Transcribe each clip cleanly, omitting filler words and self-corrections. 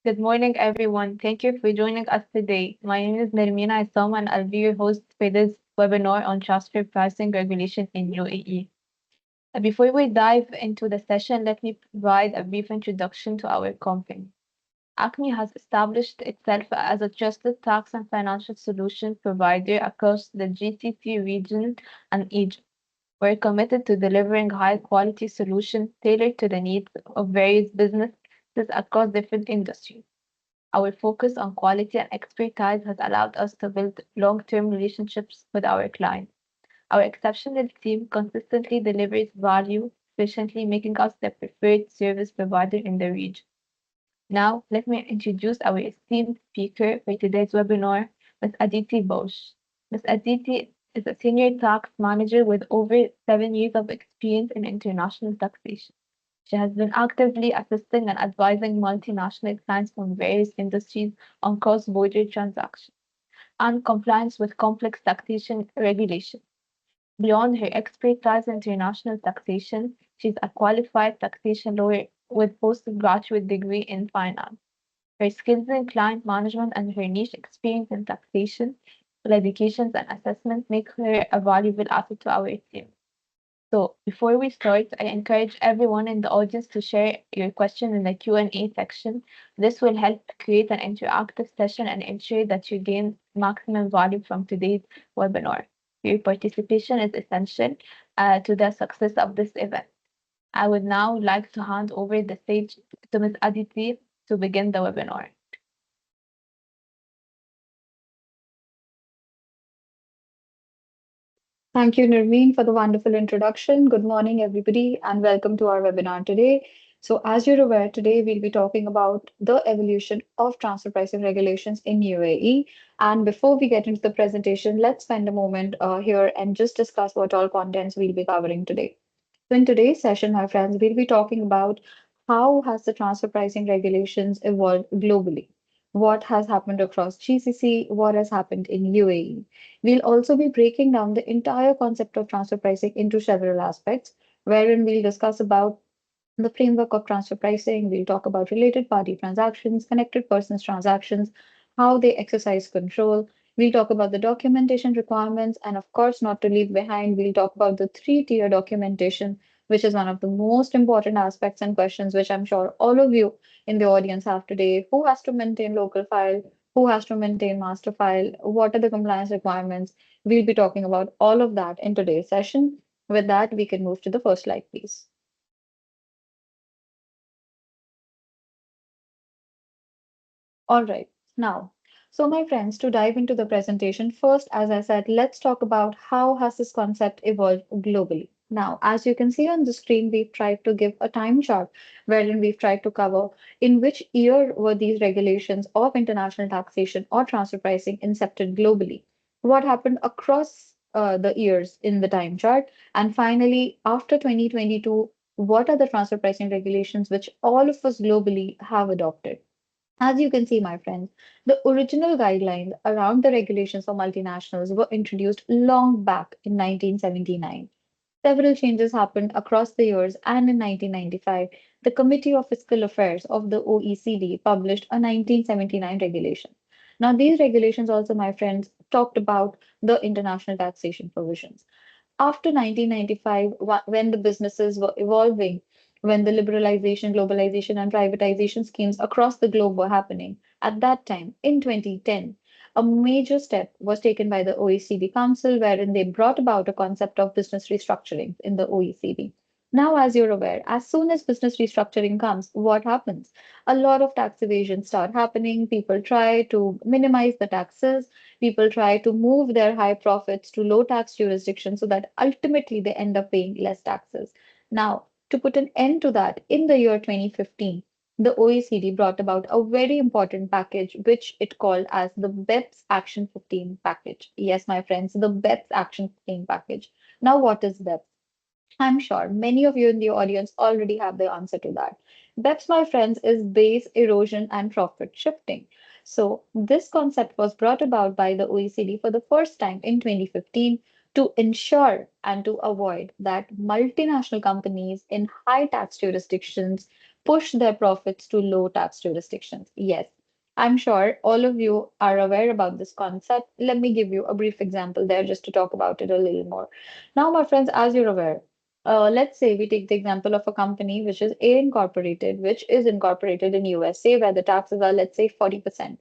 Good morning, everyone. Thank you for joining us today. My name is Nermina Isam, and I'll be your host for this webinar on transfer pricing regulation in UAE. Before we dive into the session, let me provide a brief introduction to our company. ACME has established itself as a trusted tax and financial solution provider across the GCC region and Egypt. We're committed to delivering high-quality solutions tailored to the needs of various businesses across different industries. Our focus on quality and expertise has allowed us to build long-term relationships with our clients. Our exceptional team consistently delivers value efficiently, making us the preferred service provider in the region. Now, let me introduce our esteemed speaker for today's webinar, Ms. Aditi Bosch. Ms. Aditi is a senior tax manager with over 7 years of experience in international taxation. She has been actively assisting and advising multinational clients from various industries on cross-border transactions and compliance with complex taxation regulations. Beyond her expertise in international taxation, she is a qualified taxation lawyer with postgraduate degree in finance. Her skills in client management and her niche experience in taxation, litigations, and assessment make her a valuable asset to our team. So before we start, I encourage everyone in the audience to share your question in the Q&A section. This will help create an interactive session and ensure that you gain maximum value from today's webinar. Your participation is essential to the success of this event. I would now like to hand over the stage to Ms. Aditi to begin the webinar. Thank you, Nirveen, for the wonderful introduction. Good morning, everybody, and welcome to our webinar today. So, as you're aware, today we'll be talking about the evolution of transfer pricing regulations in UAE. And before we get into the presentation, let's spend a moment here and just discuss what all contents we'll be covering today. So, in today's session, my friends, we'll be talking about how has the transfer pricing regulations evolved globally. What has happened across GCC? What has happened in UAE? We'll also be breaking down the entire concept of transfer pricing into several aspects, wherein we'll discuss about the framework of transfer pricing. We'll talk about related party transactions, connected persons transactions, how they exercise control. We'll talk about the documentation requirements, and of course, not to leave behind, we'll talk about the three-tier documentation, which is one of the most important aspects and questions which I'm sure all of you in the audience have today. Who has to maintain local file? Who has to maintain master file? What are the compliance requirements? We'll be talking about all of that in today's session. With that, we can move to the first slide, please. All right, now, so my friends, to dive into the presentation, first, as I said, let's talk about how has this concept evolved globally. Now, as you can see on the screen, we've tried to give a time chart wherein we've tried to cover in which year were these regulations of international taxation or transfer pricing incepted globally, what happened across the years in the time chart, and finally, after 2022, what are the transfer pricing regulations which all of us globally have adopted. As you can see, my friends, the original guidelines around the regulations for multinationals were introduced long back in 1979. Several changes happened across the years, and in 1995, the Committee of Fiscal Affairs of the OECD published a 1979 regulation. Now, these regulations also, my friends, talked about the international taxation provisions. After 1995, when the businesses were evolving, when the liberalization, globalization, and privatization schemes across the globe were happening, at that time, in 2010, a major step was taken by the OECD Council, wherein they brought about a concept of business restructuring in the OECD. Now, as you're aware, as soon as business restructuring comes, what happens? A lot of tax evasion start happening. People try to minimize the taxes. People try to move their high profits to low tax jurisdictions so that ultimately they end up paying less taxes. Now, to put an end to that, in the year 2015, the OECD brought about a very important package, which it called as the BEPS Action 15 package. Yes, my friends, the BEPS Action 15 package. Now, what is BEPS? I'm sure many of you in the audience already have the answer to that. BEPS, my friends, is base erosion and profit shifting. So, this concept was brought about by the OECD for the first time in 2015 to ensure and to avoid that multinational companies in high tax jurisdictions push their profits to low tax jurisdictions. Yes, I'm sure all of you are aware about this concept. Let me give you a brief example there just to talk about it a little more. Now, my friends, as you're aware, let's say we take the example of a company which is A Incorporated, which is incorporated in USA, where the taxes are, let's say, 40%.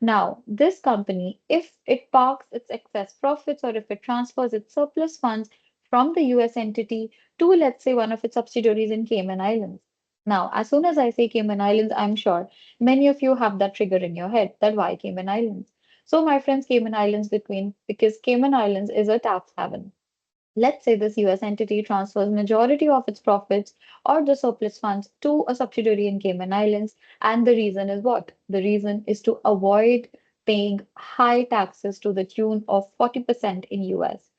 Now, this company, if it parks its excess profits or if it transfers its surplus funds from the US entity to, let's say, one of its subsidiaries in Cayman Islands. Now, as soon as I say Cayman Islands, I'm sure many of you have that trigger in your head that why Cayman Islands? So, my friends, Cayman Islands between because Cayman Islands is a tax haven. Let's say this US entity transfers majority of its profits or the surplus funds to a subsidiary in Cayman Islands, and the reason is what? The reason is to avoid paying high taxes to the tune of 40% in US.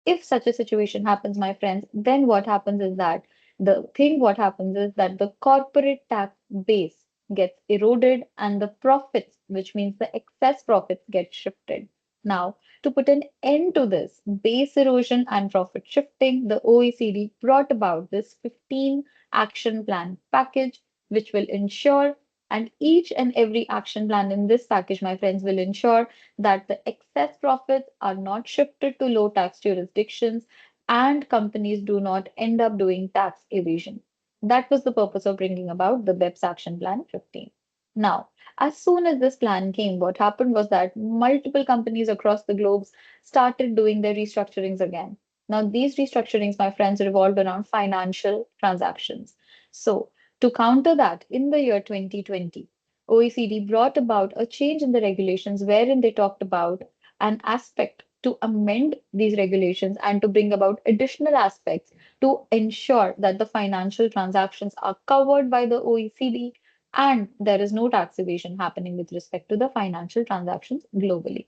If such a situation happens, my friends, then what happens is that the corporate tax base gets eroded and the profits, which means the excess profits, get shifted. Now, to put an end to this base erosion and profit shifting, the OECD brought about this 15 action plan package, which will ensure, and each and every action plan in this package, my friends, will ensure that the excess profits are not shifted to low tax jurisdictions and companies do not end up doing tax evasion. That was the purpose of bringing about the BEPS Action Plan 15. Now, as soon as this plan came, what happened was that multiple companies across the globe started doing their restructurings again. Now, these restructurings, my friends, revolved around financial transactions. So, to counter that, in the year 2020, OECD brought about a change in the regulations wherein they talked about an aspect to amend these regulations and to bring about additional aspects to ensure that the financial transactions are covered by the OECD and there is no tax evasion happening with respect to the financial transactions globally.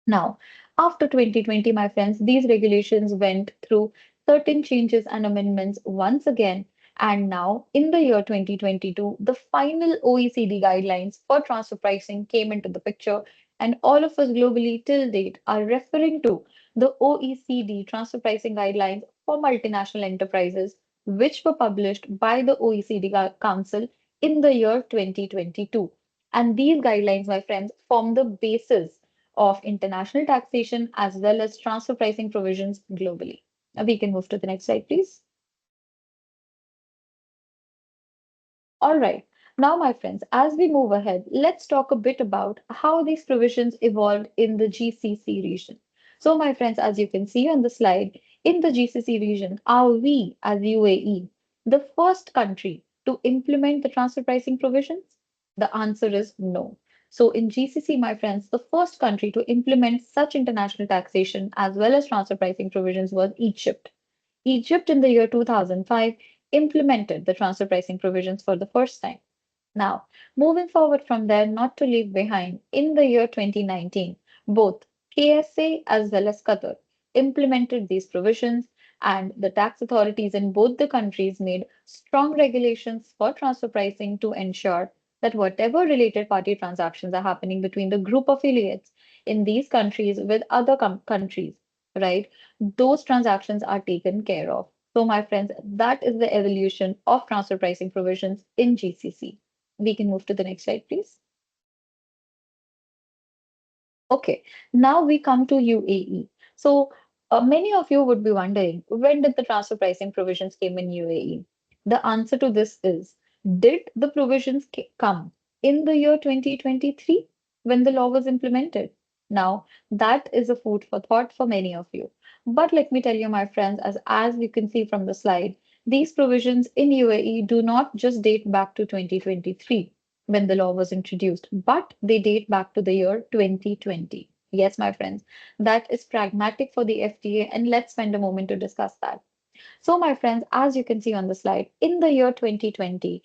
Now, after 2020, my friends, these regulations went through certain changes and amendments once again. And now, in the year 2022, the final OECD guidelines for transfer pricing came into the picture. And all of us globally till date are referring to the OECD transfer pricing guidelines for multinational enterprises, which were published by the OECD Council in the year 2022. And these guidelines, my friends, form the basis of international taxation as well as transfer pricing provisions globally. Now we can move to the next slide, please. All right. Now, my friends, as we move ahead, let's talk a bit about how these provisions evolved in the GCC region. So, my friends, as you can see on the slide, in the GCC region, are we, as UAE, the first country to implement the transfer pricing provisions? The answer is no. So, in GCC, my friends, the first country to implement such international taxation as well as transfer pricing provisions was Egypt. Egypt in the year 2005 implemented the transfer pricing provisions for the first time. Now, moving forward from there, not to leave behind, in the year 2019, both KSA as well as Qatar implemented these provisions, and the tax authorities in both the countries made strong regulations for transfer pricing to ensure that whatever related party transactions are happening between the group affiliates in these countries with other countries, right, those transactions are taken care of. So, my friends, that is the evolution of transfer pricing provisions in GCC. We can move to the next slide, please. Okay, now we come to UAE. So many of you would be wondering, when did the transfer pricing provisions came in UAE? The answer to this is, did the provisions come in the year 2023 when the law was implemented? Now, that is a food for thought for many of you. But let me tell you, my friends, as you can see from the slide, these provisions in UAE do not just date back to 2023 when the law was introduced, but they date back to the year 2020. Yes, my friends, that is pragmatic for the FTA, and let's spend a moment to discuss that. So, my friends, as you can see on the slide, in the year 2020,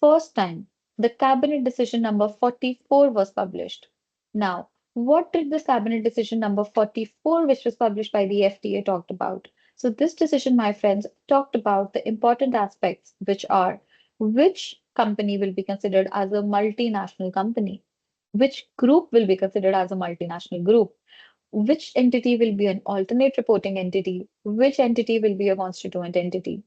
first time the Cabinet Decision number 44 was published. Now, what did this Cabinet Decision number 44, which was published by the FTA, talked about? So, this decision, my friends, talked about the important aspects, which are which company will be considered as a multinational company, which group will be considered as a multinational group, which entity will be an alternate reporting entity, which entity will be a constituent entity.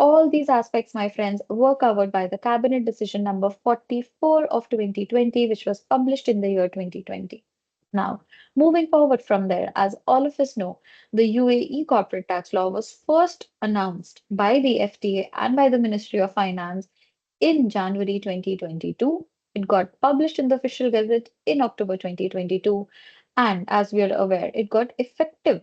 All these aspects, my friends, were covered by the Cabinet Decision number 44 of 2020, which was published in the year 2020. Now, moving forward from there, as all of us know, the UAE corporate tax law was first announced by the FTA and by the Ministry of Finance in January 2022. It got published in the official gazette in October 2022. And as we are aware, it got effective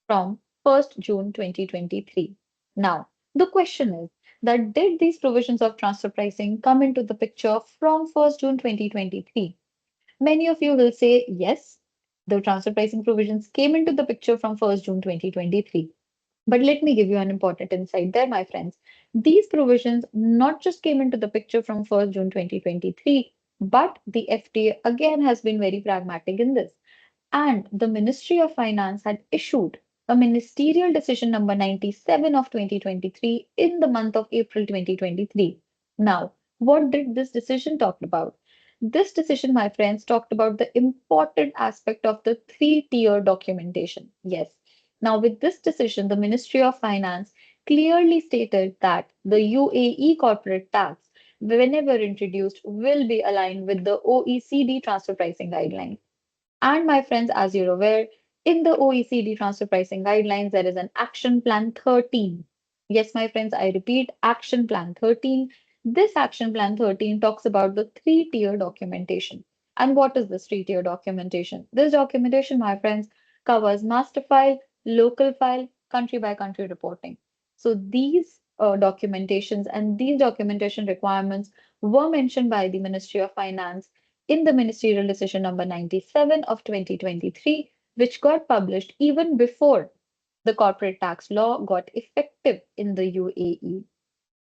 from 1st June 2023. Now, the question is that did these provisions of transfer pricing come into the picture from 1st June 2023? Many of you will say yes, the transfer pricing provisions came into the picture from 1st June 2023. But let me give you an important insight there, my friends. These provisions not just came into the picture from 1st June 2023, but the FTA again has been very pragmatic in this. And the Ministry of Finance had issued a ministerial decision number 97 of 2023 in the month of April 2023. Now, what did this decision talk about? This decision, my friends, talked about the important aspect of the three-tier documentation. Yes. Now, with this decision, the Ministry of Finance clearly stated that the UAE corporate tax, whenever introduced, will be aligned with the OECD transfer pricing guidelines. And my friends, as you're aware, in the OECD transfer pricing guidelines, there is an action plan 13. Yes, my friends, I repeat, action plan 13. This action plan 13 talks about the three-tier documentation. And what is this three-tier documentation? This documentation, my friends, covers master file, local file, country by country reporting. So these documentations and these documentation requirements were mentioned by the Ministry of Finance in the Ministerial Decision number 97 of 2023, which got published even before the corporate tax law got effective in the UAE.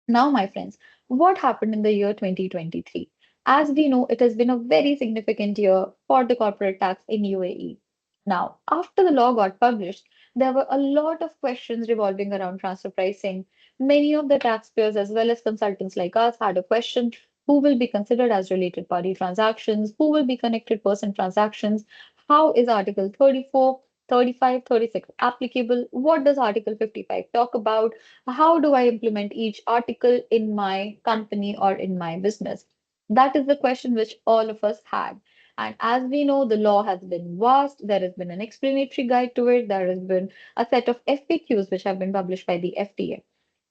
Now, my friends, what happened in the year 2023? As we know, it has been a very significant year for the corporate tax in UAE. Now, after the law got published, there were a lot of questions revolving around transfer pricing. Many of the taxpayers, as well as consultants like us, had a question: who will be considered as related party transactions? Who will be connected person transactions? How is Article 34, 35, 36 applicable? What does Article 55 talk about? How do I implement each article in my company or in my business? That is the question which all of us had. And as we know, the law has been vast. There has been an explanatory guide to it. There has been a set of FAQs which have been published by the FTA.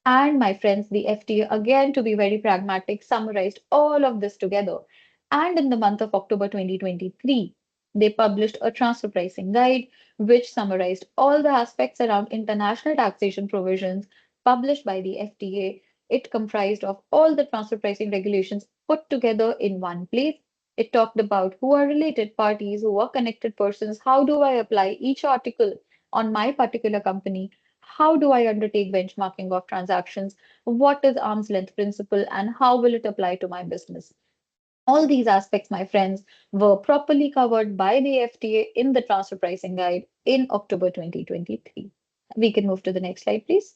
And my friends, the FTA, again, to be very pragmatic, summarized all of this together. And in the month of October 2023, they published a transfer pricing guide, which summarized all the aspects around international taxation provisions published by the FTA. It comprised of all the transfer pricing regulations put together in one place. It talked about who are related parties, who are connected persons, how do I apply each article on my particular company, how do I undertake benchmarking of transactions? What is arm's length principle and how will it apply to my business? All these aspects, my friends, were properly covered by the FTA in the transfer pricing guide in October 2023. We can move to the next slide, please.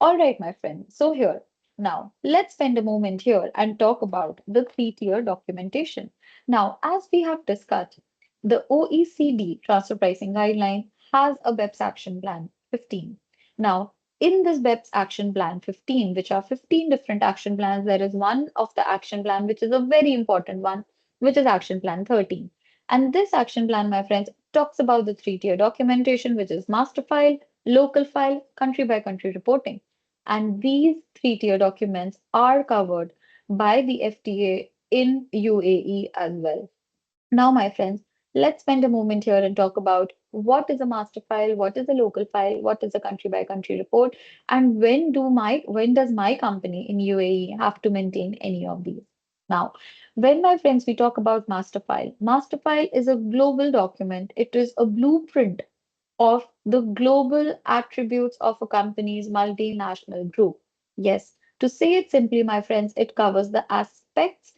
All right, my friends. So here, now let's spend a moment here and talk about the three-tier documentation. Now, as we have discussed, the OECD transfer pricing guideline has a BEPS action plan 15. Now, in this BEPS action plan 15, which are 15 different action plans, there is one of the action plan which is a very important one, which is action plan 13. And this action plan, my friends, talks about the three-tier documentation, which is master file, local file, country by country reporting. And these three-tier documents are covered by the FTA in UAE as well. Now, my friends, let's spend a moment here and talk about what is a master file, what is a local file, what is a country by country report, and when does my company in UAE have to maintain any of these? Now, when my friends we talk about master file is a global document. It is a blueprint of the global attributes of a company's multinational group. Yes, to say it simply, my friends, it covers the aspects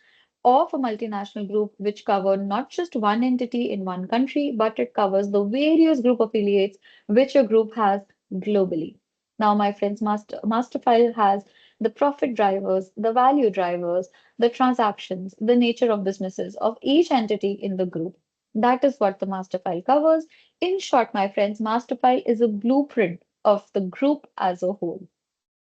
of a multinational group which cover not just one entity in one country, but it covers the various group affiliates which a group has globally. Now, my friends, master file has the profit drivers, the value drivers, the transactions, the nature of businesses of each entity in the group. That is what the master file covers. In short, my friends, master file is a blueprint of the group as a whole.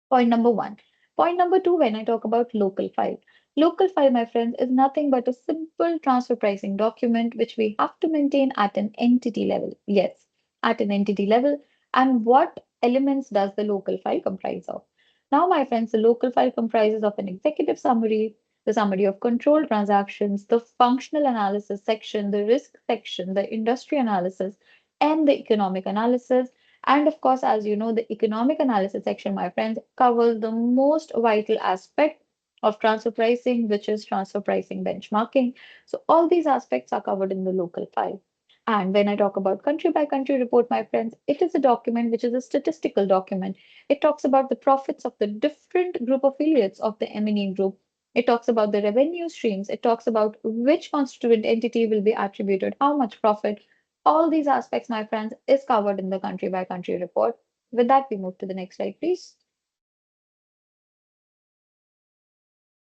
Point number one. Point number two, when I talk about local file. Local file, my friends, is nothing but a simple transfer pricing document which we have to maintain at an entity level. Yes, at an entity level. And what elements does the local file comprise of? Now, my friends, the local file comprises of an executive summary, the summary of control transactions, the functional analysis section, the risk section, the industry analysis, and the economic analysis. And of course, as you know, the economic analysis section, my friends, covers the most vital aspect of transfer pricing, which is transfer pricing benchmarking. So all these aspects are covered in the local file. And when I talk about country by country report, my friends, it is a document which is a statistical document. It talks about the profits of the different group affiliates of the M&E group. It talks about the revenue streams. It talks about which constituent entity will be attributed how much profit. All these aspects, my friends, is covered in the country by country report. With that, we move to the next slide, please.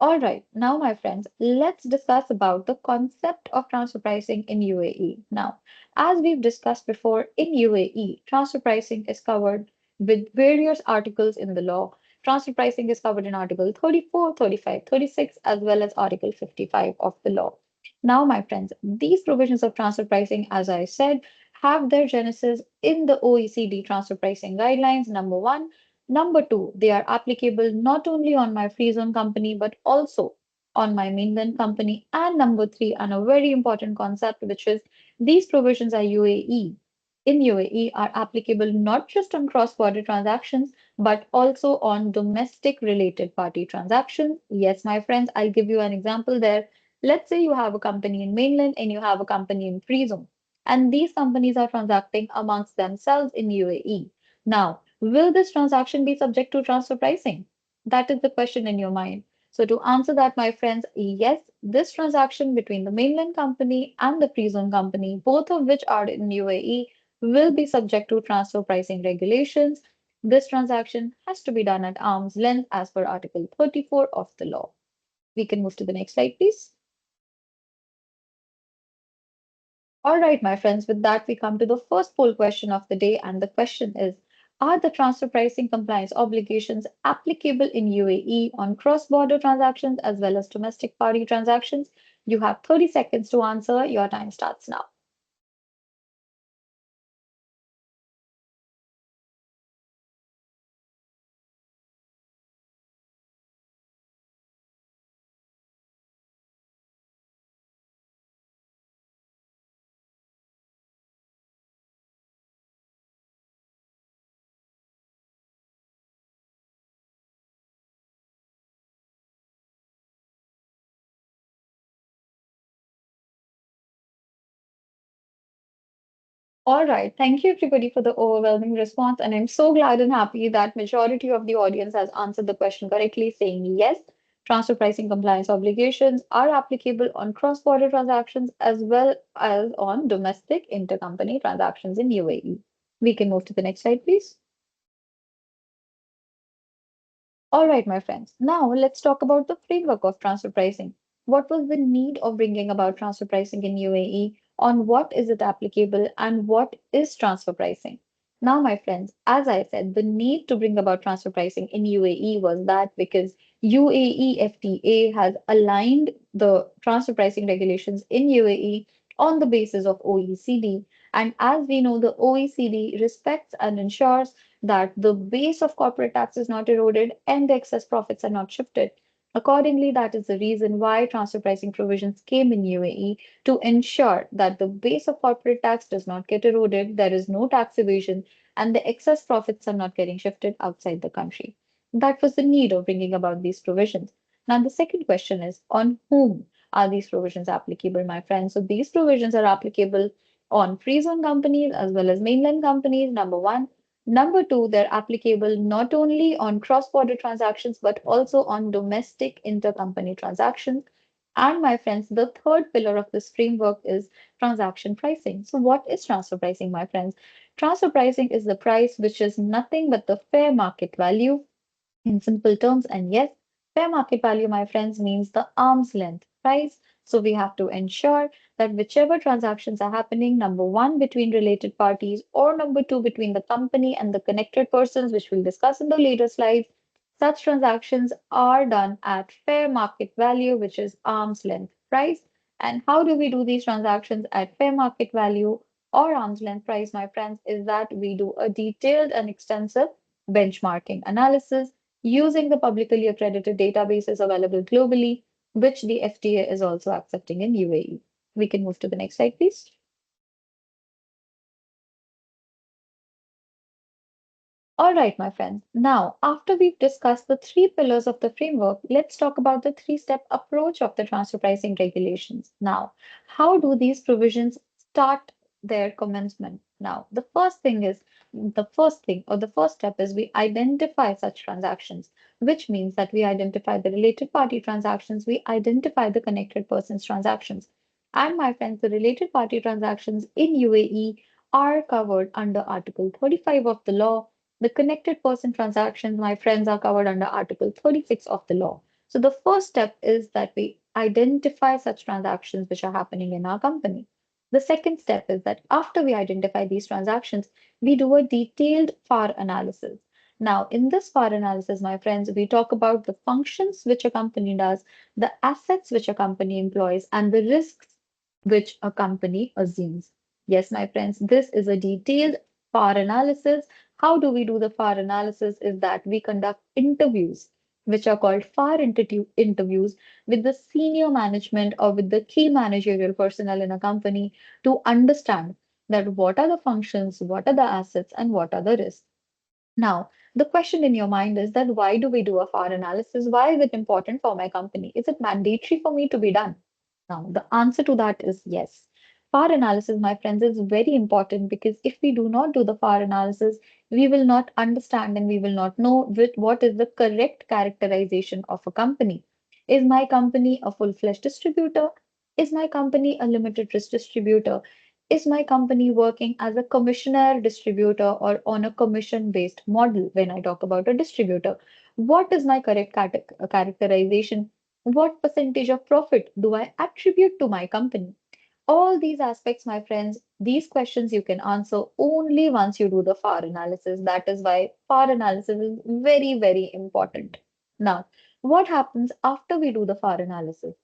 All right, now, my friends, let's discuss about the concept of transfer pricing in UAE. Now, as we've discussed before, in UAE, transfer pricing is covered with various articles in the law. Transfer pricing is covered in Article 34, 35, 36, as well as Article 55 of the law. Now, my friends, these provisions of transfer pricing, as I said, have their genesis in the OECD transfer pricing guidelines, number one. Number two, they are applicable not only on my free zone company, but also on my mainland company. And number three, and a very important concept, which is these provisions are UAE. In UAE are applicable not just on cross-border transactions, but also on domestic related party transactions. Yes, my friends, I'll give you an example there. Let's say you have a company in mainland and you have a company in free zone, and these companies are transacting amongst themselves in UAE. Now, will this transaction be subject to transfer pricing? That is the question in your mind. So, to answer that, my friends, yes, this transaction between the mainland company and the free zone company, both of which are in UAE, will be subject to transfer pricing regulations. This transaction has to be done at arm's length as per Article 34 of the law. We can move to the next slide, please. All right, my friends, with that, we come to the first poll question of the day. And the question is, are the transfer pricing compliance obligations applicable in UAE on cross-border transactions as well as domestic party transactions? You have 30 seconds to answer. Your time starts now. All right. Thank you, everybody, for the overwhelming response. And I'm so glad and happy that majority of the audience has answered the question correctly, saying yes, transfer pricing compliance obligations are applicable on cross-border transactions as well as on domestic intercompany transactions in UAE. We can move to the next slide, please. All right, my friends. Now let's talk about the framework of transfer pricing. What was the need of bringing about transfer pricing in UAE? On what is it applicable and what is transfer pricing? Now, my friends, as I said, the need to bring about transfer pricing in UAE was that because UAE FTA has aligned the transfer pricing regulations in UAE on the basis of OECD. And as we know, the OECD respects and ensures that the base of corporate tax is not eroded and the excess profits are not shifted. Accordingly, that is the reason why transfer pricing provisions came in UAE to ensure that the base of corporate tax does not get eroded, there is no tax evasion, and the excess profits are not getting shifted outside the country. That was the need of bringing about these provisions. Now, the second question is on whom are these provisions applicable, my friends? So, these provisions are applicable on free zone companies as well as mainland companies, number one. Number two, they're applicable not only on cross-border transactions, but also on domestic intercompany transactions. And my friends, the third pillar of this framework is transaction pricing. So what is transfer pricing, my friends? Transfer pricing is the price which is nothing but the fair market value in simple terms. And yes, fair market value, my friends, means the arm's length price So we have to ensure that whichever transactions are happening, number one, between related parties, or number two, between the company and the connected persons, which we'll discuss in the later slides, such transactions are done at fair market value, which is arm's length price. And how do we do these transactions at fair market value or arm's length price, my friends, is that we do a detailed and extensive benchmarking analysis using the publicly accredited databases available globally, which the FTA is also accepting in UAE. We can move to the next slide, please. All right, my friends. Now, after we've discussed the three pillars of the framework, let's talk about the three-step approach of the transfer pricing regulations. Now, how do these provisions start their commencement? Now, the first step is we identify such transactions, which means that we identify the related party transactions, we identify the connected persons transactions. And my friends, the related party transactions in UAE are covered under Article 35 of the law. The connected person transactions, my friends, are covered under Article 36 of the law. So the first step is that we identify such transactions which are happening in our company. The second step is that after we identify these transactions, we do a detailed FAR analysis. Now, in this FAR analysis, my friends, we talk about the functions which a company does, the assets which a company employs, and the risks which a company assumes. Yes, my friends, this is a detailed FAR analysis. How do we do the FAR analysis? Is that we conduct interviews, which are called interviews, with the senior management or with the key managerial personnel in a company to understand that what are the functions, what are the assets, and what are the risks. Now, the question in your mind is that why do we do a FAR analysis? Why is it important for my company? Is it mandatory for me to be done? Now, the answer to that is yes. FAR analysis, my friends, is very important because if we do not do the FAR analysis, we will not understand and we will not know what is the correct characterization of a company. Is my company a full-fledged distributor? Is my company a limited risk distributor? Is my company working as a commissioner distributor or on a commission based model when I talk about a distributor? What is my correct characterization? What percentage of profit do I attribute to my company? All these aspects, my friends, these questions you can answer only once you do the FAR analysis. That is why FAR analysis is very, very important. Now, what happens after we do the FAR analysis?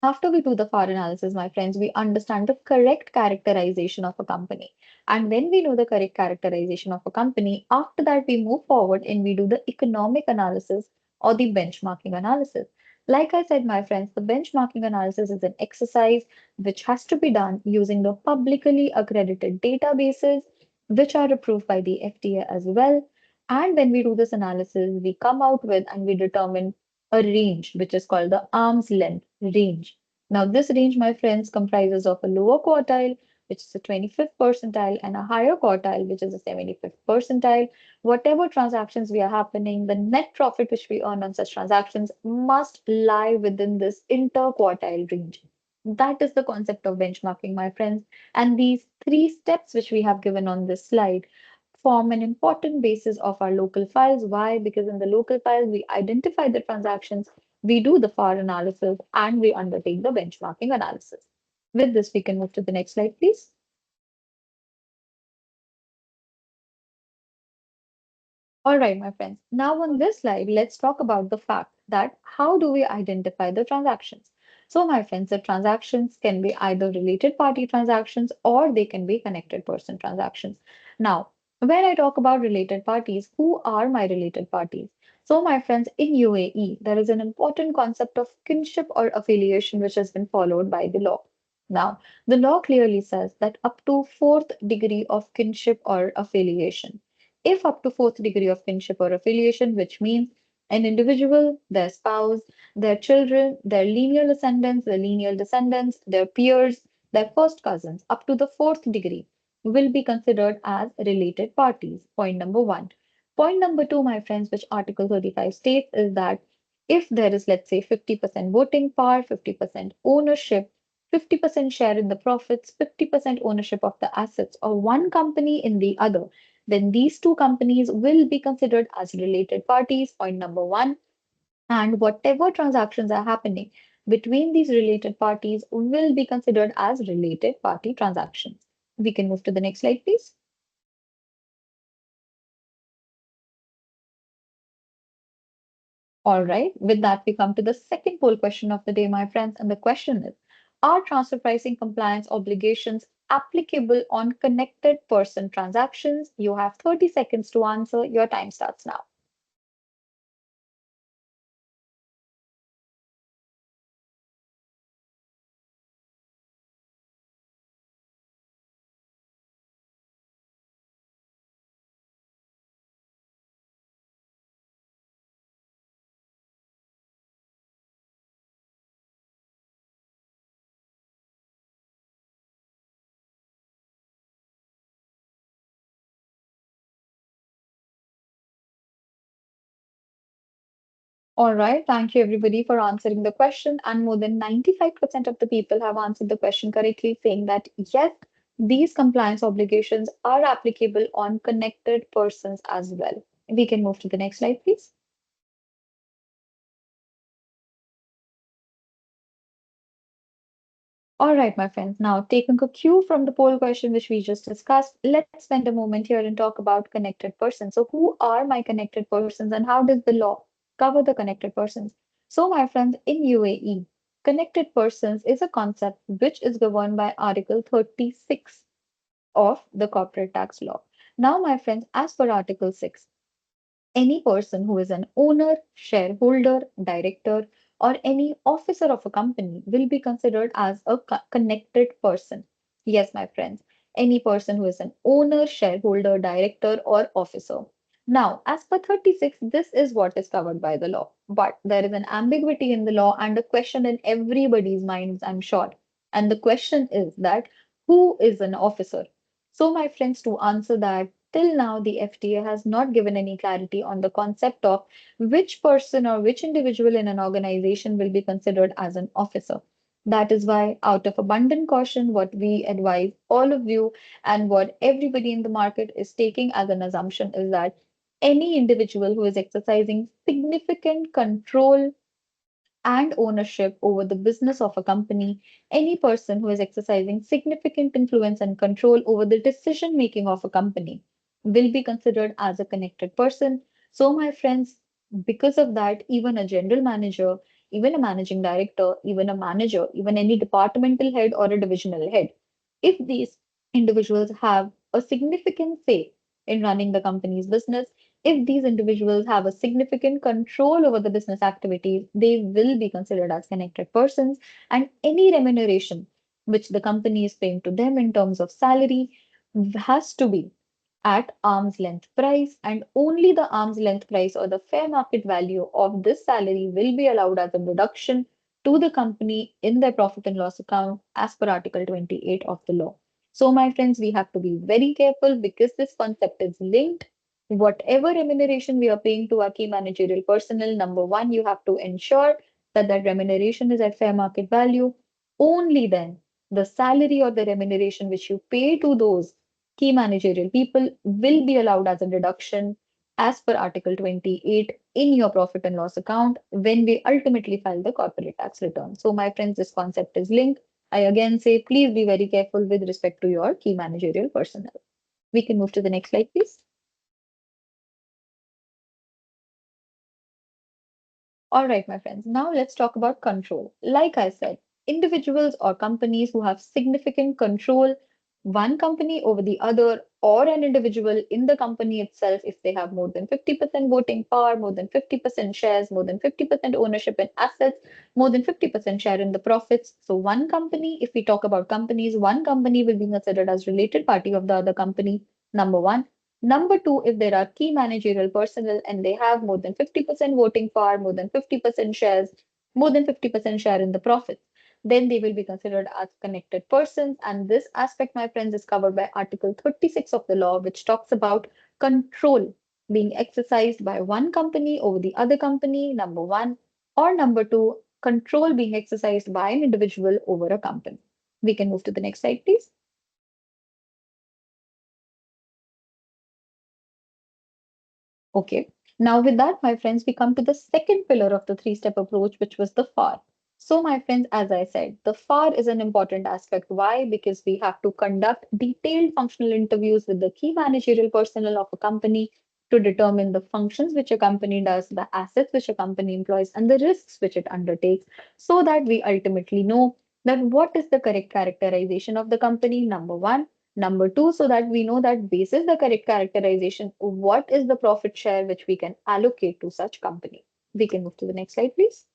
After we do the FAR analysis, my friends, we understand the correct characterization of a company. And when we know the correct characterization of a company, after that, we move forward and we do the economic analysis or the benchmarking analysis. Like I said, my friends, the benchmarking analysis is an exercise which has to be done using the publicly accredited databases, which are approved by the FTA as well. And when we do this analysis, we come out with and we determine a range, which is called the arm's length range. Now, this range, my friends, comprises of a lower quartile, which is the 25th percentile, and a higher quartile, which is the 75th percentile. Whatever transactions we are happening, the net profit which we earn on such transactions must lie within this interquartile range. That is the concept of benchmarking, my friends. And these three steps which we have given on this slide form an important basis of our local files. Why? Because in the local files, we identify the transactions, we do the FAR analysis, and we undertake the benchmarking analysis. With this, we can move to the next slide, please. All right, my friends. Now on this slide, let's talk about the fact that how do we identify the transactions? So, my friends, the transactions can be either related party transactions or they can be connected person transactions. Now, when I talk about related parties, who are my related parties? So, my friends, in UAE, there is an important concept of kinship or affiliation which has been followed by the law. Now, the law clearly says that up to fourth degree of kinship or affiliation, if up to fourth degree of kinship or affiliation, which means an individual, their spouse, their children, their lineal descendants, their peers, their first cousins, up to the fourth degree, will be considered as related parties. Point number one. Point number two, my friends, which Article 35 states is that if there is, let's say, 50% voting power, 50% ownership, 50% share in the profits, 50% ownership of the assets of one company in the other, then these two companies will be considered as related parties. Point number one. And whatever transactions are happening between these related parties will be considered as related party transactions. We can move to the next slide, please. All right, with that, we come to the second poll question of the day, my friends. And the question is, are transfer pricing compliance obligations applicable on connected person transactions? You have 30 seconds to answer. Your time starts now. All right, thank you everybody for answering the question. And more than 95% of the people have answered the question correctly, saying that yes, these compliance obligations are applicable on connected persons as well. We can move to the next slide, please. All right, my friends. Now, taking a cue from the poll question which we just discussed, let's spend a moment here and talk about connected persons. So, who are my connected persons and how does the law cover the connected persons? So, my friends, in UAE, connected persons is a concept which is governed by Article 36 of the corporate tax law. Now, my friends, as per Article 6, any person who is an owner, shareholder, director, or any officer of a company will be considered as a connected person. Yes, my friends, any person who is an owner, shareholder, director, or officer. Now, as per 36, this is what is covered by the law. But there is an ambiguity in the law and a question in everybody's minds, I'm sure. And the question is that who is an officer? So, my friends, to answer that, till now, the FTA has not given any clarity on the concept of which person or which individual in an organization will be considered as an officer. That is why, out of abundant caution, what we advise all of you and what everybody in the market is taking as an assumption is that any individual who is exercising significant control and ownership over the business of a company, any person who is exercising significant influence and control over the decision making of a company will be considered as a connected person. So, my friends, because of that, even a general manager, even a managing director, even a manager, even any departmental head or a divisional head, if these individuals have a significant say in running the company's business, if these individuals have a significant control over the business activities, they will be considered as connected persons, and any remuneration which the company is paying to them in terms of salary has to be at arm's length price, and only the arm's length price or the fair market value of this salary will be allowed as a deduction to the company in their profit and loss account as per Article 28 of the law. So, my friends, we have to be very careful because this concept is linked. Whatever remuneration we are paying to our key managerial personnel, number one, you have to ensure that that remuneration is at fair market value. Only then the salary or the remuneration which you pay to those key managerial people will be allowed as a deduction as per Article 28 in your profit and loss account when we ultimately file the corporate tax return. So, my friends, this concept is linked. I again say, please be very careful with respect to your key managerial personnel. We can move to the next slide, please. All right, my friends, now let's talk about control. Like I said, individuals or companies who have significant control, one company over the other, or an individual in the company itself, if they have more than 50% voting power, more than 50% shares, more than 50% ownership in assets, more than 50% share in the profits. So, one company, if we talk about companies, one company will be considered as related party of the other company, number one. Number two, if there are key managerial personnel and they have more than 50% voting power, more than 50% shares, more than 50% share in the profits, then they will be considered as connected persons. And this aspect, my friends, is covered by Article 36 of the law, which talks about control being exercised by one company over the other company, number one, or number two, control being exercised by an individual over a company. We can move to the next slide, please. Okay. Now, with that, my friends, we come to the second pillar of the three-step approach, which was the FAR. So, my friends, as I said, the FAR is an important aspect. Why? Because we have to conduct detailed functional interviews with the key managerial personnel of a company to determine the functions which a company does, the assets which a company employs, and the risks which it undertakes, so that we ultimately know that what is the correct characterization of the company, number one. Number two, so that we know that basis the correct characterization, what is the profit share which we can allocate to such company. We can move to the next slide, please.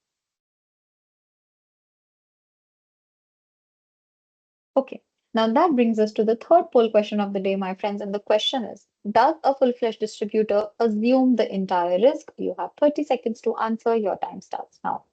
Okay, now that brings us to the third poll question of the day, my friends. And the question is, does a full-fledged distributor assume the entire risk? You have 30 seconds to answer. Your time starts now.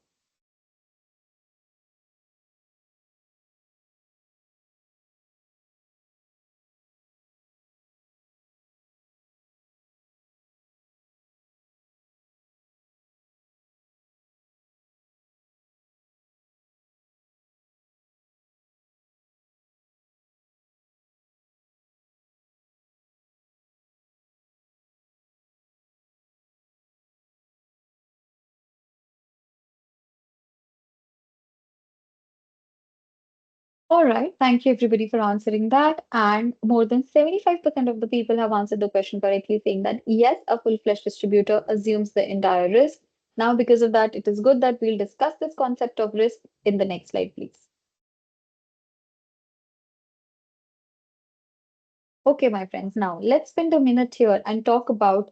All right, thank you everybody for answering that. And more than 75% of the people have answered the question correctly, saying that yes, a full-fledged distributor assumes the entire risk. Now, because of that, it is good that we'll discuss this concept of risk in the next slide, please. Okay, my friends, now let's spend a minute here and talk about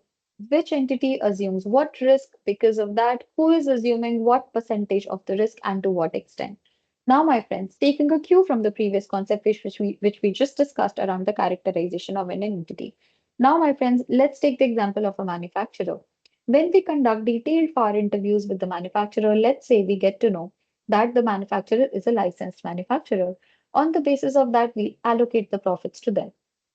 which entity assumes what risk. Because of that, who is assuming what percentage of the risk and to what extent. Now, my friends, taking a cue from the previous concept which we just discussed around the characterization of an entity. Now, my friends, let's take the example of a manufacturer. When we conduct detailed FAR interviews with the manufacturer, let's say we get to know that the manufacturer is a licensed manufacturer. On the basis of that, we allocate the profits to them.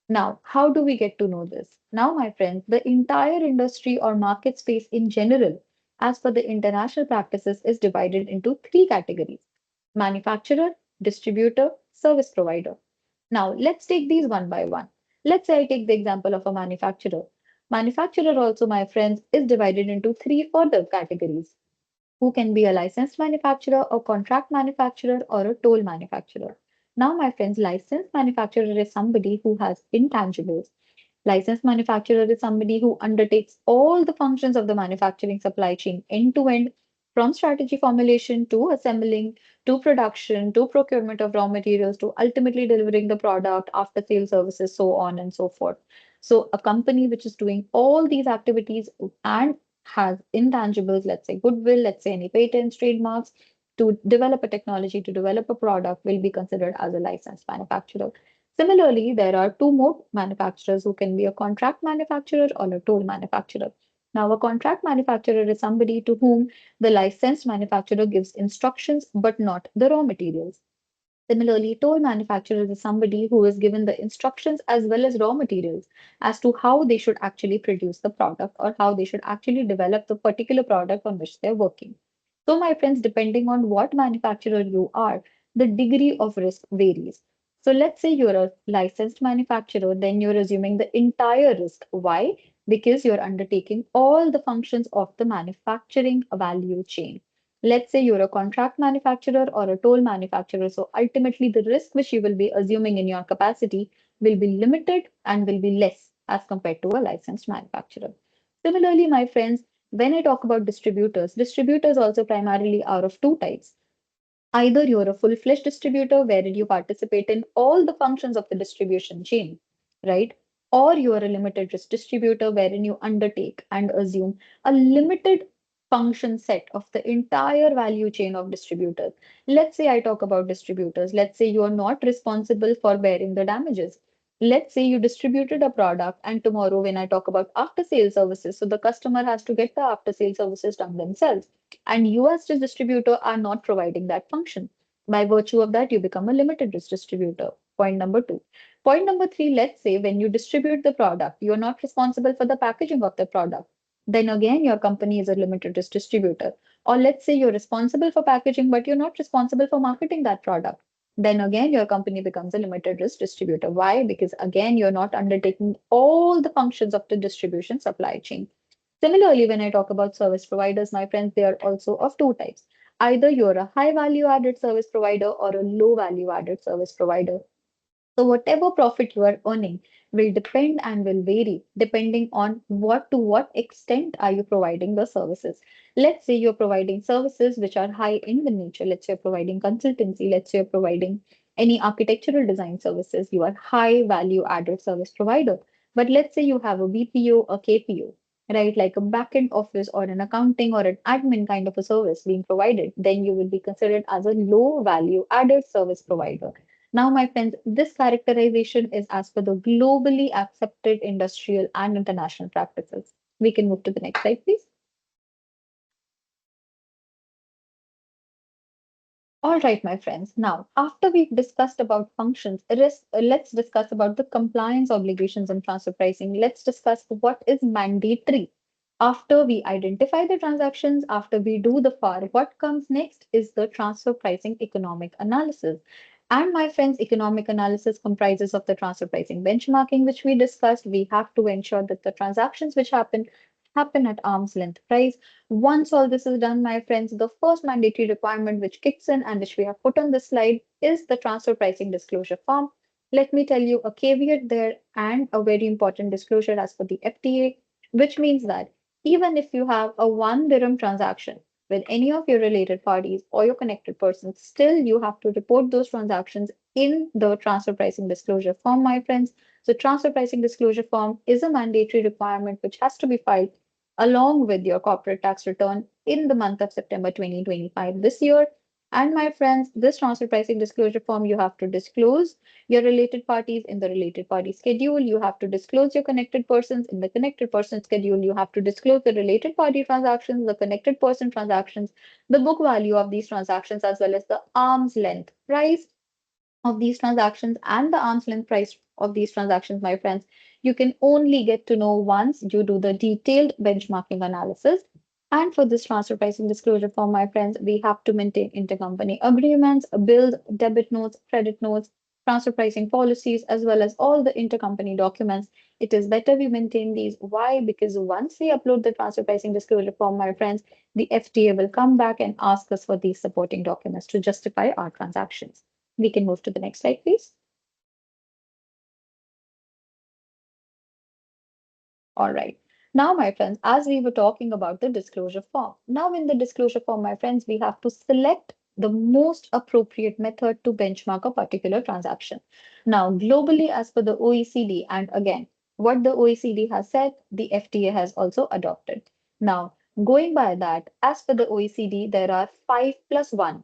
Now, how do we get to know this? Now, my friends, the entire industry or market space in general, as per the international practices, is divided into three categories: manufacturer, distributor, service provider. Now, let's take these one by one. Let's say I take the example of a manufacturer. Manufacturer also, my friends, is divided into three further categories: who can be a licensed manufacturer, a contract manufacturer, or a toll manufacturer. Now, my friends, licensed manufacturer is somebody who has intangibles. Licensed manufacturer is somebody who undertakes all the functions of the manufacturing supply chain end to end, from strategy formulation to assembling to production to procurement of raw materials to ultimately delivering the product, after sales services, so on and so forth. So, a company which is doing all these activities and has intangibles, let's say goodwill, let's say any patents, trademarks, to develop a technology, to develop a product, will be considered as a licensed manufacturer. Similarly, there are two more manufacturers who can be a contract manufacturer or a tool manufacturer. Now, a contract manufacturer is somebody to whom the licensed manufacturer gives instructions but not the raw materials. Similarly, tool manufacturer is somebody who is given the instructions as well as raw materials as to how they should actually produce the product or how they should actually develop the particular product on which they're working. So, my friends, depending on what manufacturer you are, the degree of risk varies. So, let's say you're a licensed manufacturer, then you're assuming the entire risk. Why? Because you're undertaking all the functions of the manufacturing value chain. Let's say you're a contract manufacturer or a toll manufacturer. So ultimately, the risk which you will be assuming in your capacity will be limited and will be less as compared to a licensed manufacturer. Similarly, my friends, when I talk about distributors, distributors also primarily are of two types. Either you're a full-fledged distributor wherein you participate in all the functions of the distribution chain, right? Or you are a limited risk distributor wherein you undertake and assume a limited function set of the entire value chain of distributors. Let's say I talk about distributors. Let's say you are not responsible for bearing the damages. Let's say you distributed a product, and tomorrow, when I talk about after sales services, so the customer has to get the after sales services done themselves, and you as the distributor are not providing that function. By virtue of that, you become a limited risk distributor. Point number two. Point number three, let's say when you distribute the product, you're not responsible for the packaging of the product. Then again, your company is a limited risk distributor. Or let's say you're responsible for packaging, but you're not responsible for marketing that product. Then again, your company becomes a limited risk distributor. Why? Because again, you're not undertaking all the functions of the distribution supply chain. Similarly, when I talk about service providers, my friends, they are also of two types. Either you're a high value added service provider or a low value added service provider. So whatever profit you are earning will depend and will vary depending on what to what extent are you providing the services. Let's say you're providing services which are high in the nature. Let's say you're providing consultancy. Let's say you're providing any architectural design services. You are high value added service provider. But let's say you have a BPO, a KPO, right? Like a backend office or an accounting or an admin kind of a service being provided, then you will be considered as a low value added service provider. Now, my friends, this characterization is as per the globally accepted industrial and international practices. We can move to the next slide, please. All right, my friends. Now, after we've discussed about functions, let's discuss about the compliance obligations and transfer pricing. Let's discuss what is mandatory. After we identify the transactions, after we do the FAR, what comes next is the transfer pricing economic analysis. And my friends, economic analysis comprises of the transfer pricing benchmarking, which we discussed. We have to ensure that the transactions which happen at arm's length price. Once all this is done, my friends, the first mandatory requirement which kicks in and which we have put on this slide is the transfer pricing disclosure form. Let me tell you a caveat there and a very important disclosure as per the FTA, which means that even if you have a 1 dirham transaction with any of your related parties or your connected persons, still you have to report those transactions in the transfer pricing disclosure form, my friends. So transfer pricing disclosure form is a mandatory requirement which has to be filed along with your corporate tax return in the month of September 2025 this year. And my friends, this transfer pricing disclosure form, you have to disclose your related parties in the related party schedule. You have to disclose your connected persons in the connected person schedule. You have to disclose the related party transactions, the connected person transactions, the book value of these transactions, as well as the arm's length price of these transactions and the arm's length price of these transactions, my friends, you can only get to know once you do the detailed benchmarking analysis. And for this transfer pricing disclosure form, my friends, we have to maintain intercompany agreements, bills, debit notes, credit notes, transfer pricing policies, as well as all the intercompany documents. It is better we maintain these. Why? Because once we upload the transfer pricing disclosure form, my friends, the FTA will come back and ask us for these supporting documents to justify our transactions. We can move to the next slide, please. All right. Now, my friends, as we were talking about the disclosure form, now in the disclosure form, my friends, we have to select the most appropriate method to benchmark a particular transaction. Now, globally, as per the OECD, and again, what the OECD has said, the FTA has also adopted. Now, going by that, as per the OECD, there are 5+1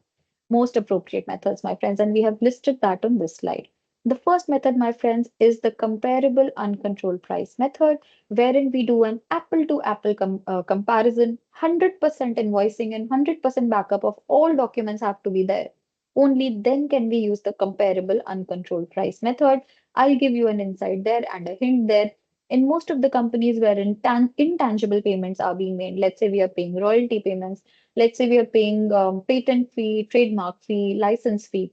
most appropriate methods, my friends, and we have listed that on this slide. The first method, my friends, is the comparable uncontrolled price method, wherein we do an apple to apple comparison. 100% invoicing and 100% backup of all documents have to be there. Only then can we use the comparable uncontrolled price method. I'll give you an insight there and a hint there. In most of the companies where intangible payments are being made, let's say we are paying royalty payments, let's say we are paying patent fee, trademark fee, license fee,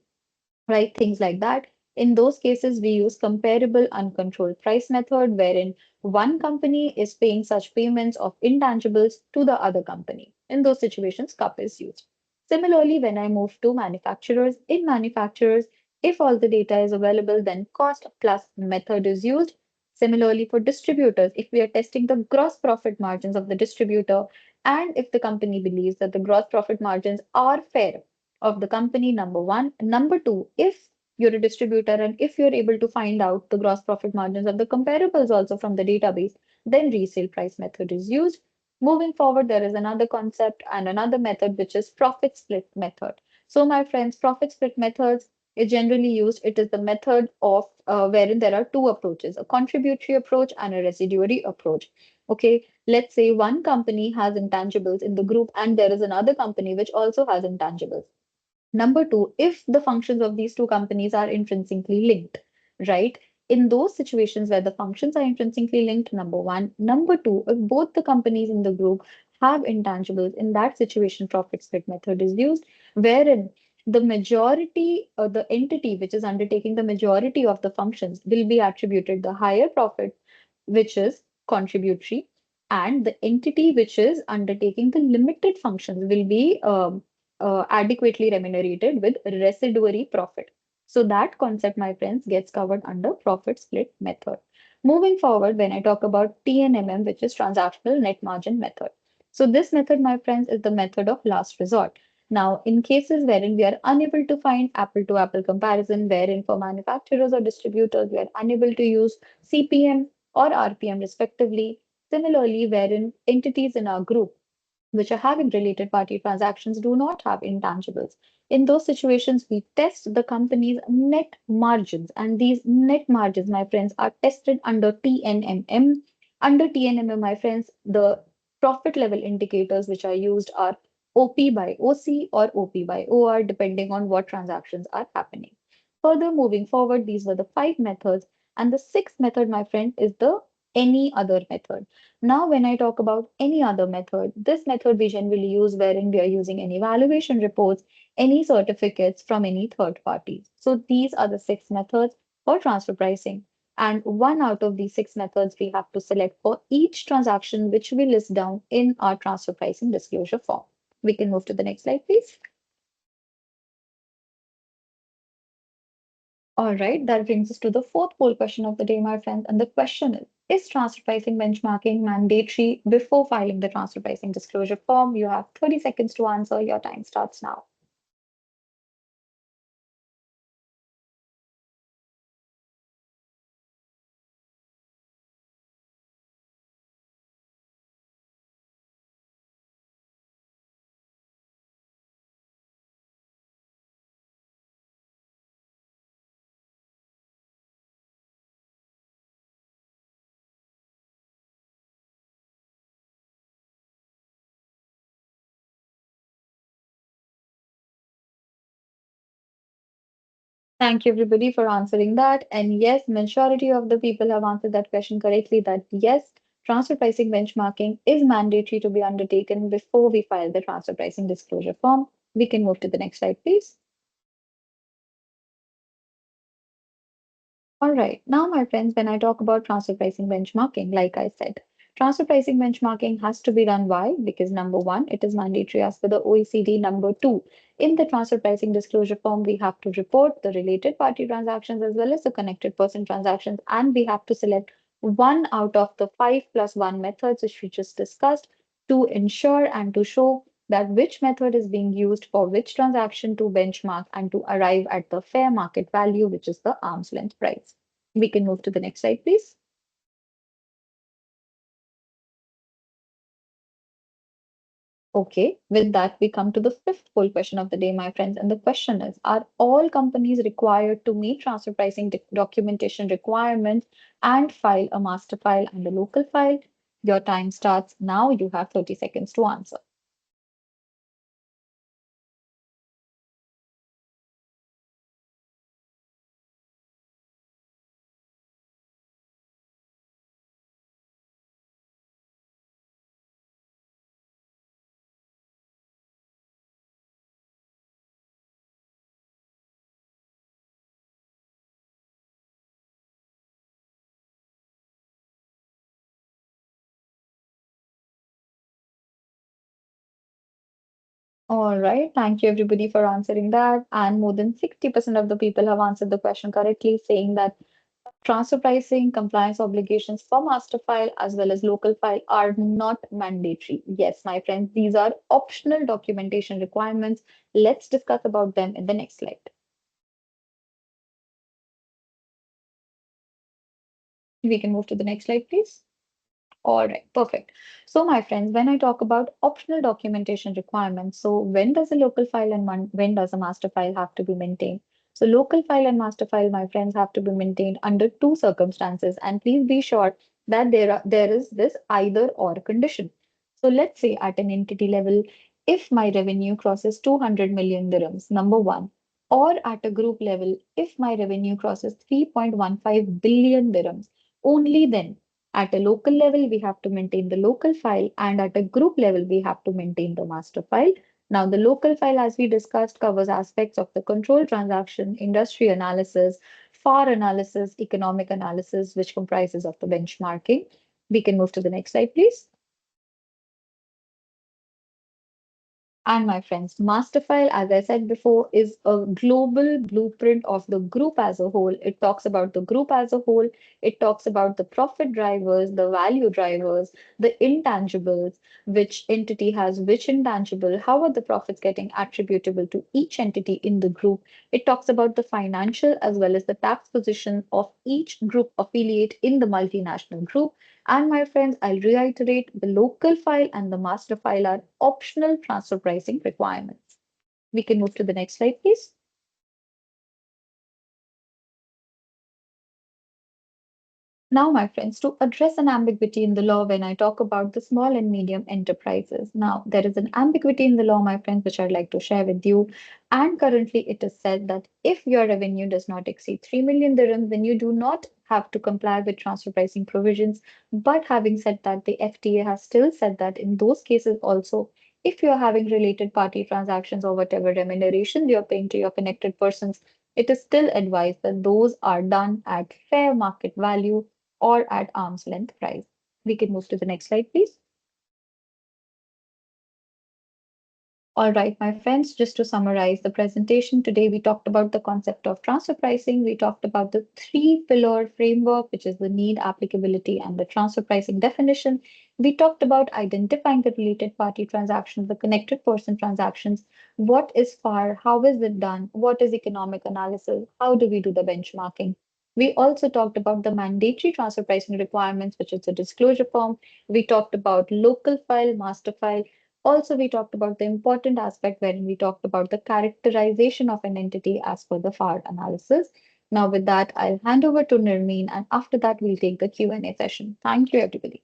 right? Things like that. In those cases, we use comparable uncontrolled price method, wherein one company is paying such payments of intangibles to the other company. In those situations, CUP is used. Similarly, when I move to manufacturers, in manufacturers, if all the data is available, then cost plus method is used. Similarly, for distributors, if we are testing the gross profit margins of the distributor, and if the company believes that the gross profit margins are fair, of the company, number one. Number two, if you're a distributor and if you're able to find out the gross profit margins of the comparables also from the database, then resale price method is used. Moving forward, there is another concept and another method, which is profit split method. So, my friends, profit split methods is generally used. It is the method of wherein there are two approaches, a contributory approach and a residuary approach. Okay, let's say one company has intangibles in the group and there is another company which also has intangibles. Number two, if the functions of these two companies are intrinsically linked, right? In those situations where the functions are intrinsically linked, number one. Number two, if both the companies in the group have intangibles, in that situation, profit split method is used, wherein the majority or the entity which is undertaking the majority of the functions will be attributed the higher profit, which is contributory, and the entity which is undertaking the limited functions will be adequately remunerated with residuary profit. So that concept, my friends, gets covered under profit split method. Moving forward, when I talk about TNMM, which is transactional net margin method. So this method, my friends, is the method of last resort. Now, in cases wherein we are unable to find apple to apple comparison, wherein for manufacturers or distributors, we are unable to use CPM or RPM respectively. Similarly, wherein entities in our group which are having related party transactions do not have intangibles. In those situations, we test the company's net margins, and these net margins, my friends, are tested under TNMM. Under TNMM, my friends, the profit level indicators which are used are OP by OC or OP by OR, depending on what transactions are happening. Further, moving forward, these were the five methods. And the sixth method, my friend, is the any other method. Now, when I talk about any other method, this method we generally use wherein we are using any valuation reports, any certificates from any third parties. So these are the six methods for transfer pricing. And one out of these six methods we have to select for each transaction which we list down in our transfer pricing disclosure form. We can move to the next slide, please. All right, that brings us to the fourth poll question of the day, my friends. And the question is transfer pricing benchmarking mandatory before filing the transfer pricing disclosure form? You have 30 seconds to answer. Your time starts now. Thank you, everybody, for answering that. And yes, majority of the people have answered that question correctly, that yes, transfer pricing benchmarking is mandatory to be undertaken before we file the transfer pricing disclosure form. We can move to the next slide, please. All right. Now, my friends, when I talk about transfer pricing benchmarking, like I said, transfer pricing benchmarking has to be done. Why? Because number one, it is mandatory as per the OECD. Number two, in the transfer pricing disclosure form, we have to report the related party transactions as well as the connected person transactions, and we have to select one out of the 5+1 methods which we just discussed to ensure and to show that which method is being used for which transaction to benchmark and to arrive at the fair market value, which is the arm's length price. We can move to the next slide, please. Okay, with that, we come to the fifth poll question of the day, my friends. And the question is, are all companies required to meet transfer pricing documentation requirements and file a master file and a local file? Your time starts now. You have 30 seconds to answer. All right. Thank you, everybody, for answering that. And more than 60% of the people have answered the question correctly, saying that transfer pricing, compliance obligations for master file as well as local file are not mandatory. Yes, my friends, these are optional documentation requirements. Let's discuss about them in the next slide. We can move to the next slide, please. All right, perfect. So, my friends, when I talk about optional documentation requirements, so when does a local file and when does a master file have to be maintained? So, local file and master file, my friends, have to be maintained under two circumstances, and please be sure that there is this either or condition. So, let's say at an entity level, if my revenue crosses 200 million dirhams, number one, or at a group level, if my revenue crosses 3.15 billion dirhams, only then at a local level, we have to maintain the local file, and at a group level, we have to maintain the master file. Now, the local file, as we discussed, covers aspects of the control transaction, industry analysis, FAR analysis, economic analysis, which comprises of the benchmarking. We can move to the next slide, please. And my friends, master file, as I said before, is a global blueprint of the group as a whole. It talks about the group as a whole. It talks about the profit drivers, the value drivers, the intangibles, which entity has which intangible, how are the profits getting attributable to each entity in the group. It talks about the financial as well as the tax position of each group affiliate in the multinational group. And my friends, I'll reiterate the local file and the master file are optional transfer pricing requirements. We can move to the next slide, please. Now, my friends, to address an ambiguity in the law when I talk about the small and medium enterprises. Now, there is an ambiguity in the law, my friends, which I'd like to share with you. And currently, it is said that if your revenue does not exceed 3 million dirhams, then you do not have to comply with transfer pricing provisions. But having said that, the FTA has still said that in those cases also, if you're having related party transactions or whatever remuneration you're paying to your connected persons, it is still advised that those are done at fair market value or at arm's length price. We can move to the next slide, please. All right, my friends, just to summarize the presentation today, we talked about the concept of transfer pricing. We talked about the three-pillar framework, which is the need, applicability, and the transfer pricing definition. We talked about identifying the related party transactions, the connected person transactions, what is FAR, how is it done, what is economic analysis, how do we do the benchmarking. We also talked about the mandatory transfer pricing requirements, which is the disclosure form. We talked about local file, master file, also, we talked about the important aspect wherein we talked about the characterization of an entity as per the FAR analysis. Now, with that, I'll hand over to Nirmeen, and after that, we'll take the Q&A session. Thank you, everybody.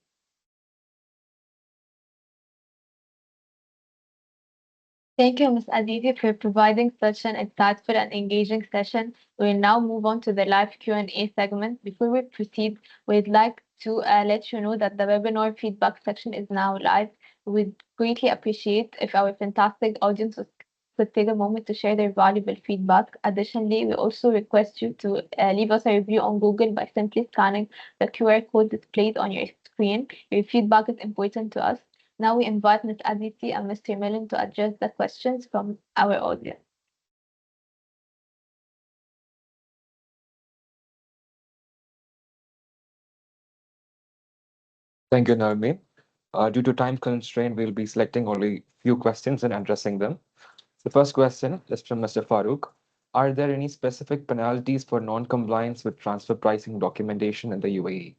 Thank you, Ms. Aditi, for providing such an insightful and engaging session. We'll now move on to the live Q&A segment. Before we proceed, we'd like to let you know that the webinar feedback section is now live. We'd greatly appreciate if our fantastic audience could take a moment to share their valuable feedback. Additionally, we also request you to leave us a review on Google by simply scanning the QR code displayed on your screen. Your feedback is important to us. Now we invite Ms. Aditi and Mr. Millen to address the questions from our audience. Thank you, Nalmi. Due to time constraint, we'll be selecting only few questions and addressing them. The first question is from Mr. Farooq. Are there any specific penalties for non-compliance with transfer pricing documentation in the UAE?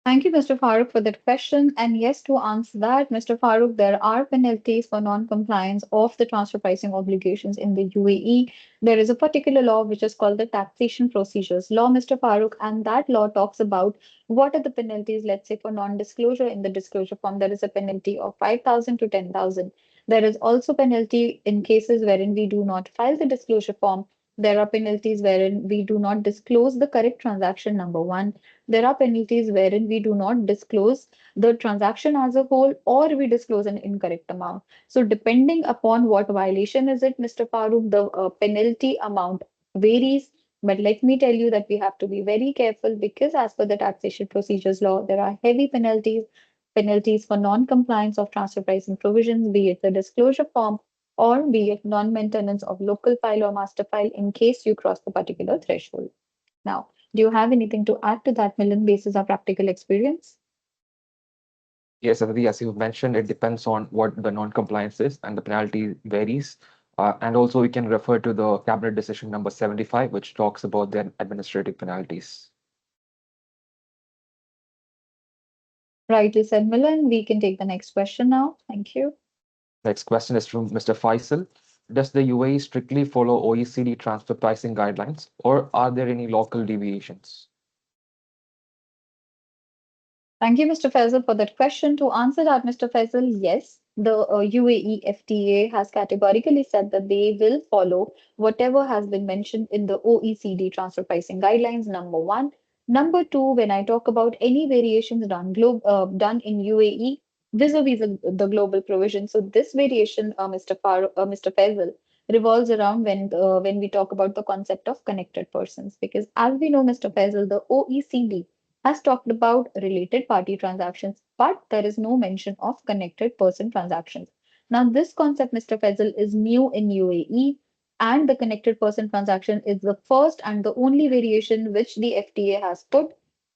Thank you, Mr. Farooq, for that question. And yes, to answer that, Mr. Farooq, there are penalties for non-compliance of the transfer pricing obligations in the UAE. There is a particular law which is called the Taxation Procedures Law, Mr. Farooq, and that law talks about what are the penalties, let's say, for non-disclosure. In the disclosure form, there is a penalty of 5,000 to 10,000. There is also penalty in cases wherein we do not file the disclosure form. There are penalties wherein we do not disclose the correct transaction number one. There are penalties wherein we do not disclose the transaction as a whole or we disclose an incorrect amount. So, depending upon what violation is it, Mr. Farooq, the penalty amount varies. But let me tell you that we have to be very careful because, as per the taxation procedures law, there are heavy penalties for non-compliance of transfer pricing provisions, be it the disclosure form or be it non-maintenance of local file or master file in case you cross the particular threshold. Now, do you have anything to add to that, Milan, basis our practical experience? Yes, Aditi, as you mentioned, it depends on what the non-compliance is and the penalty varies. And also we can refer to the Cabinet Decision number 75, which talks about the administrative penalties. Rightly said, Milan. We can take the next question now. Thank you. Next question is from Mr. Faisal. Does the UAE strictly follow OECD transfer pricing guidelines, or are there any local deviations? Thank you, Mr. Faisal, for that question. To answer that, Mr. Faisal, yes, the UAE FTA has categorically said that they will follow whatever has been mentioned in the OECD transfer pricing guidelines, number one. Number two, when I talk about any variations done in UAE vis-a-vis the global provision, so this variation, Mr. Faisal, revolves around when we talk about the concept of connected persons. Because as we know, Mr. Faisal, the OECD has talked about related party transactions, but there is no mention of connected person transactions. Now, this concept, Mr. Faisal, is new in UAE, and the connected person transaction is the first and the only variation which the FTA has put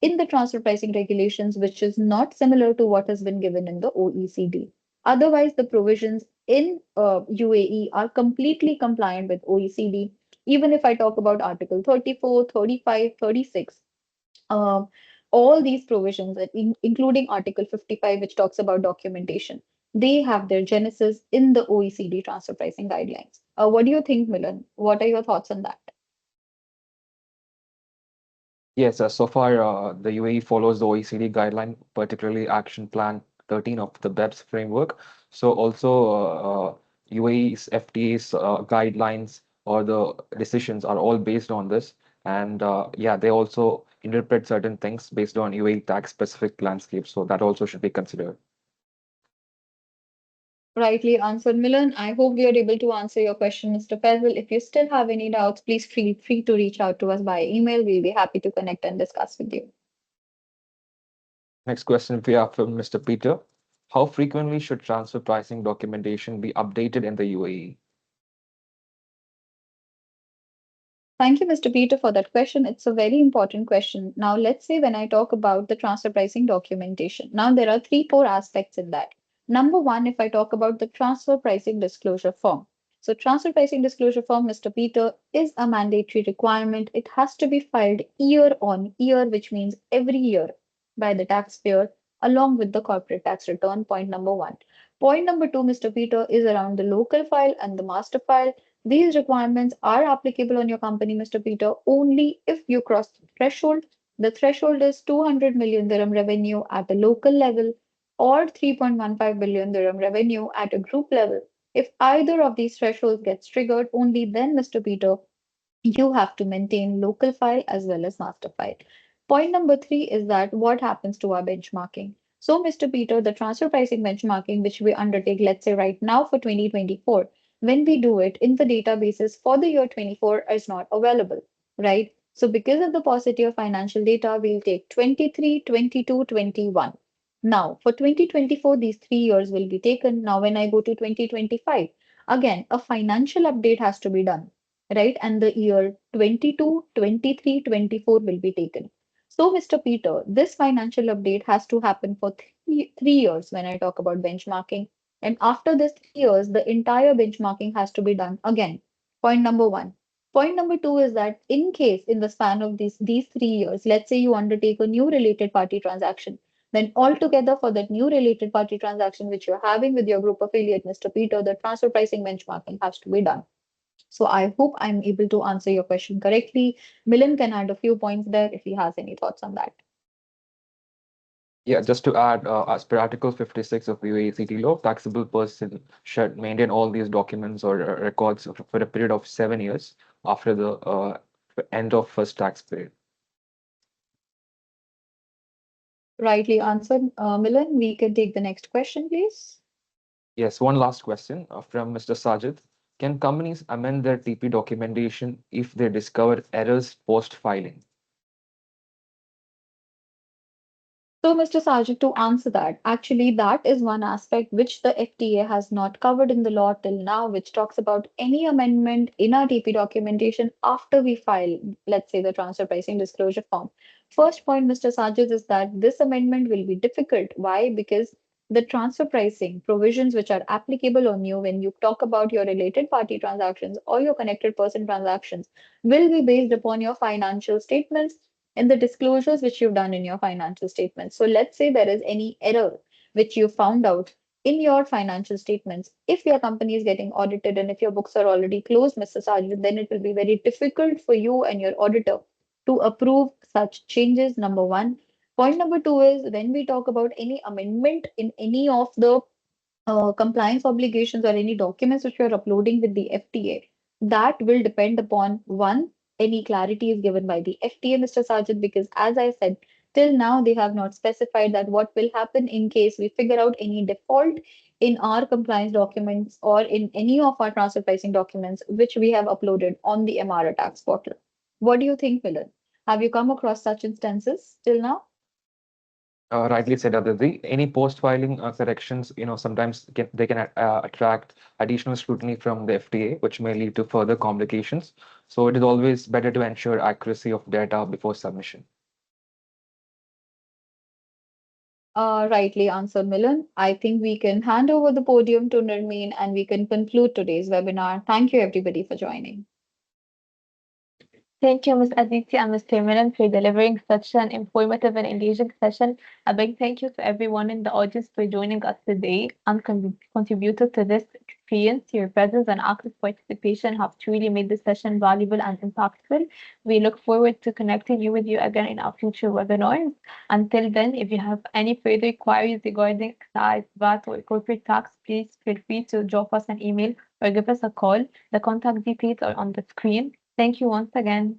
in the transfer pricing regulations, which is not similar to what has been given in the OECD. Otherwise, the provisions in UAE are completely compliant with OECD. Even if I talk about Article 34, 35, 36, um, all these provisions, including Article 55, which talks about documentation, they have their genesis in the OECD transfer pricing guidelines. What do you think, Milan? What are your thoughts on that? Yes, so far the UAE follows the OECD guideline, particularly Action Plan 13 of the BEPS framework. So also UAE's FTA's guidelines or the decisions are all based on this. And yeah, they also interpret certain things based on UAE tax specific landscape. So that also should be considered. Rightly answered, Milan. I hope we are able to answer your question, Mr. Faisal. If you still have any doubts, please feel free to reach out to us by email. We'll be happy to connect and discuss with you. Next question we have from Mr. Peter. How frequently should transfer pricing documentation be updated in the UAE? Thank you, Mr. Peter, for that question. It's a very important question. Now, let's say when I talk about the transfer pricing documentation, now there are three, four aspects in that. Number one, if I talk about the transfer pricing disclosure form. So, transfer pricing disclosure form, Mr. Peter, is a mandatory requirement. It has to be filed year on year, which means every year by the taxpayer, along with the corporate tax return. Point number one. Point number two, Mr. Peter, is around the local file and the master file. These requirements are applicable on your company, Mr. Peter, only if you cross the threshold. The threshold is 200 million dirham revenue at a local level or 3.15 billion dirham revenue at a group level. If either of these thresholds gets triggered, only then, Mr. Peter, you have to maintain local file as well as master file. Point number three is that what happens to our benchmarking? So, Mr. Peter, the transfer pricing benchmarking, which we undertake, let's say right now for 2024, when we do it in the databases for the year 24 is not available, right? So, because of the paucity of financial data, we'll take 23, 22, 21. Now, for 2024, these 3 years will be taken. Now, when I go to 2025, again, a financial update has to be done, right? And the year 22, 23, 24 will be taken. So, Mr. Peter, this financial update has to happen for 3 years when I talk about benchmarking. And after this 3 years, the entire benchmarking has to be done again. Point number one. Point number two is that in case in the span of these 3 years, let's say you undertake a new related party transaction, then altogether for that new related party transaction which you're having with your group affiliate, Mr. Peter, the transfer pricing benchmarking has to be done. So I hope I'm able to answer your question correctly. Milan can add a few points there if he has any thoughts on that. Yeah, just to add, as per Article 56 of UAE city law, taxable person should maintain all these documents or records for a period of 7 years after the end of first tax period. Rightly answered, Milan. We can take the next question, please. Yes, one last question from Mr. Sajid. Can companies amend their TP documentation if they discover errors post-filing? So, Mr. Sargent, to answer that, actually, that is one aspect which the FTA has not covered in the law till now, which talks about any amendment in our TP documentation after we file, let's say, the transfer pricing disclosure form. First point, Mr. Sargent, is that this amendment will be difficult. Why? Because the transfer pricing provisions which are applicable on you when you talk about your related party transactions or your connected person transactions will be based upon your financial statements and the disclosures which you've done in your financial statements. So let's say there is any error which you found out in your financial statements. If your company is getting audited and if your books are already closed, Mr. Sargent, then it will be very difficult for you and your auditor to approve such changes. Number one. Point number two is when we talk about any amendment in any of the compliance obligations or any documents which you're uploading with the FTA, that will depend upon one, any clarity is given by the FTA, Mr. Sajid, because as I said, till now they have not specified that what will happen in case we figure out any default in our compliance documents or in any of our transfer pricing documents which we have uploaded on the MRA tax portal. What do you think, Milan? Have you come across such instances till now? Rightly said, Aditi. Any post-filing corrections, sometimes they can attract additional scrutiny from the FDA, which may lead to further complications. So it is always better to ensure accuracy of data before submission. Rightly answered, Milan. I think we can hand over the podium to Nirmeen and we can conclude today's webinar. Thank you, everybody, for joining. Thank you, Ms. Aditi and Mr. Milan, for delivering such an informative and engaging session. A big thank you to everyone in the audience for joining us today and contributed to this experience. Your presence and active participation have truly made this session valuable and impactful. We look forward to connecting you with you again in our future webinars. Until then, if you have any further queries regarding excise, VAT, or corporate tax, please feel free to drop us an email or give us a call. The contact details are on the screen. Thank you once again.